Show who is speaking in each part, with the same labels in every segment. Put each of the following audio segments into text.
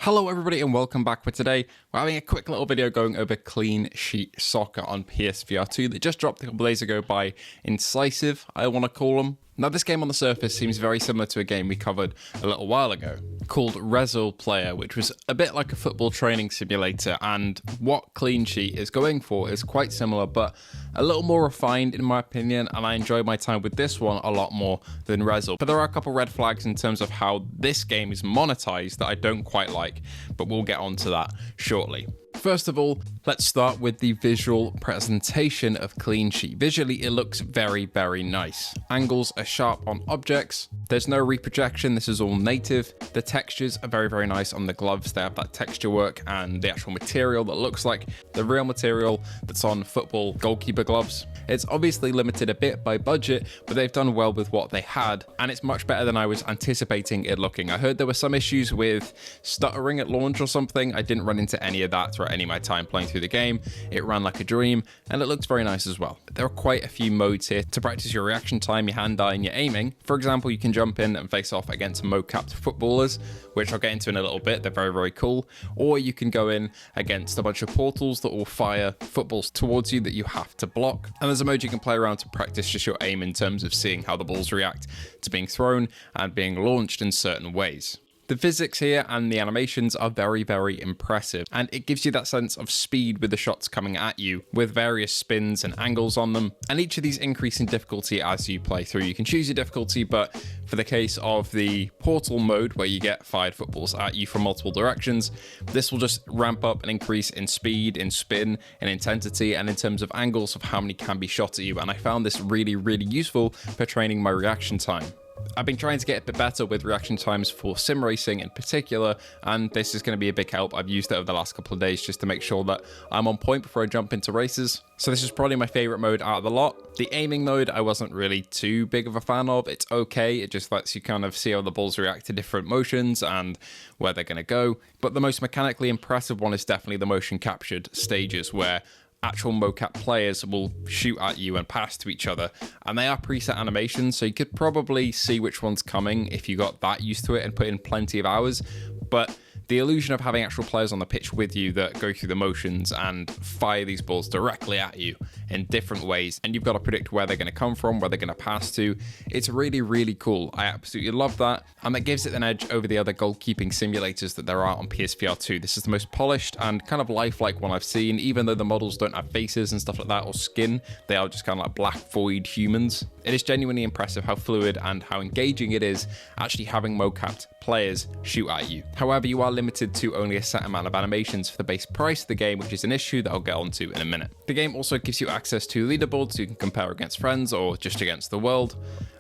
Speaker 1: Hello everybody and welcome back. For today, we're having a quick little video going over Cleansheet Soccer on PSVR2 that just dropped a couple days ago by Incisive, I want to call them. Now this game on the surface seems very similar to a game we covered a little while ago called Resil Player, which was a bit like a football training simulator, and what Cleansheet is going for is quite similar but a little more refined in my opinion, and I enjoyed my time with this one a lot more than Resil. But there are a couple red flags in terms of how this game is monetized that I don't quite like, but we'll get onto that shortly. First of all, let's start with the visual presentation of Cleansheet. Visually, it looks very, very nice. Angles are sharp on objects. There's no reprojection. This is all native. The textures are very, very nice on the gloves. They have that texture work and the actual material that looks like the real material that's on football goalkeeper gloves. It's obviously limited a bit by budget, but they've done well with what they had, and it's much better than I was anticipating it looking. I heard there were some issues with stuttering at launch or something. I didn't run into any of that throughout any of my time playing through the game. It ran like a dream, and it looks very nice as well. There are quite a few modes here to practice your reaction time, your hand-eye, and your aiming. For example, you can jump in and face off against mocapped footballers, which I'll get into in a little bit. They're very, very cool. Or you can go in against a bunch of portals that will fire footballs towards you that you have to block. And there's a mode you can play around to practice just your aim in terms of seeing how the balls react to being thrown and being launched in certain ways. The physics here and the animations are very, very impressive, and it gives you that sense of speed with the shots coming at you with various spins and angles on them, and each of these increase in difficulty as you play through. You can choose your difficulty, but for the case of the portal mode where you get fired footballs at you from multiple directions, this will just ramp up and increase in speed, in spin, in intensity, and in terms of angles of how many can be shot at you, and I found this really, really useful for training my reaction time. I've been trying to get a bit better with reaction times for sim racing in particular, and this is going to be a big help. I've used it over the last couple of days just to make sure that I'm on point before I jump into races. So this is probably my favorite mode out of the lot. The aiming mode I wasn't really too big of a fan of. It's okay, it just lets you kind of see how the balls react to different motions and where they're going to go. But the most mechanically impressive one is definitely the motion captured stages, where actual mocap players will shoot at you and pass to each other, and they are preset animations, so you could probably see which one's coming if you got that used to it and put in plenty of hours. But the illusion of having actual players on the pitch with you that go through the motions and fire these balls directly at you in different ways, and you've got to predict where they're going to come from, where they're going to pass to. It's really, really cool. I absolutely love that, and that gives it an edge over the other goalkeeping simulators that there are on PSVR2. This is the most polished and kind of lifelike one I've seen, even though the models don't have faces and stuff like that or skin. They are just kind of like black void humans. It is genuinely impressive how fluid and how engaging it is actually having mocapped players shoot at you. However, you are limited to only a set amount of animations for the base price of the game, which is an issue that I'll get onto in a minute. The game also gives you access to leaderboards so you can compare against friends or just against the world,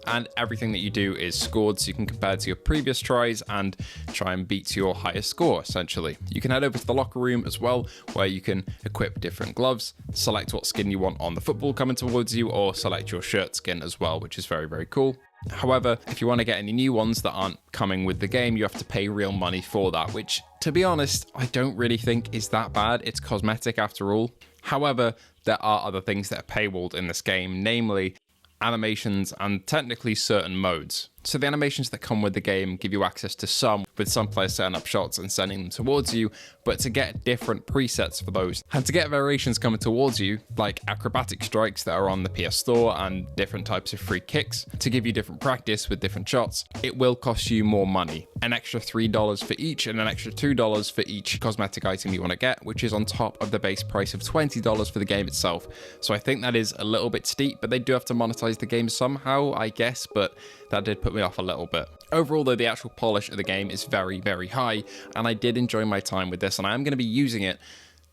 Speaker 1: and everything that you do is scored so you can compare to your previous tries and try and beat your highest score, essentially. You can head over to the locker room as well, where you can equip different gloves, select what skin you want on the football coming towards you, or select your shirt skin as well, which is very, very cool. However, if you want to get any new ones that aren't coming with the game, you have to pay real money for that, which, to be honest, I don't really think is that bad. It's cosmetic after all. However, there are other things that are paywalled in this game, namely animations and technically certain modes. So the animations that come with the game give you access to some, with some players setting up shots and sending them towards you, but to get different presets for those, and to get variations coming towards you, like acrobatic strikes that are on the PS Store and different types of free kicks, to give you different practice with different shots, it will cost you more money. An extra $3 for each and an extra $2 for each cosmetic item you want to get, which is on top of the base price of $20 for the game itself. So I think that is a little bit steep, but they do have to monetize the game somehow, I guess, but that did put me off a little bit. Overall though, the actual polish of the game is very, very high, and I did enjoy my time with this, and I am going to be using it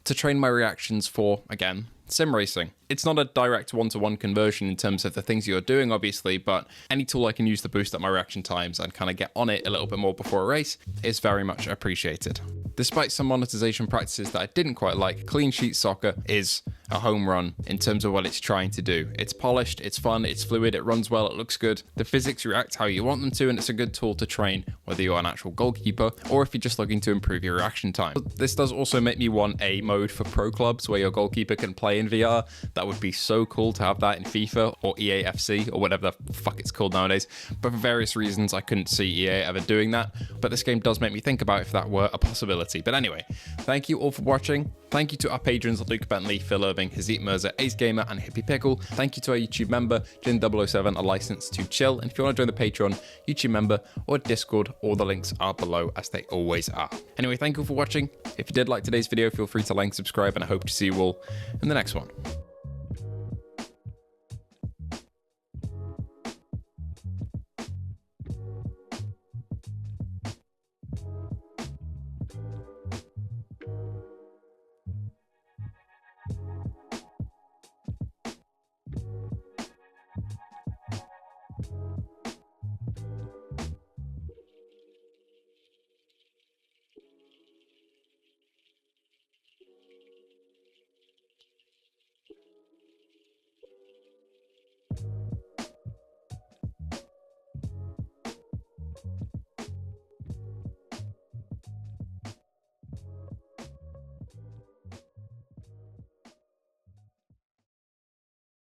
Speaker 1: to train my reactions for, again, sim racing. It's not a direct one-to-one conversion in terms of the things you're doing, obviously, but any tool I can use to boost up my reaction times and kind of get on it a little bit more before a race is very much appreciated. Despite some monetization practices that I didn't quite like, Cleansheet Soccer is a home run in terms of what it's trying to do. It's polished, it's fun, it's fluid, it runs well, it looks good. The physics react how you want them to, and it's a good tool to train whether you're an actual goalkeeper or if you're just looking to improve your reaction time. This does also make me want a mode for pro clubs where your goalkeeper can play in VR. That would be so cool to have that in FIFA or EAFC or whatever the fuck it's called nowadays. But for various reasons, I couldn't see EA ever doing that. But this game does make me think about if that were a possibility. But anyway, thank you all for watching. Thank you to our patrons Luke Bentley, Phil Irving, Hazit Mirza, Ace Gamer, and Hippie Pickle. Thank you to our YouTube member, Jin007, a license to chill. And if you want to join the Patreon, YouTube member, or Discord, all the links are below as they always are. Anyway, thank you for watching. If you did like today's video, feel free to like and subscribe, and I hope to see you all in the next one.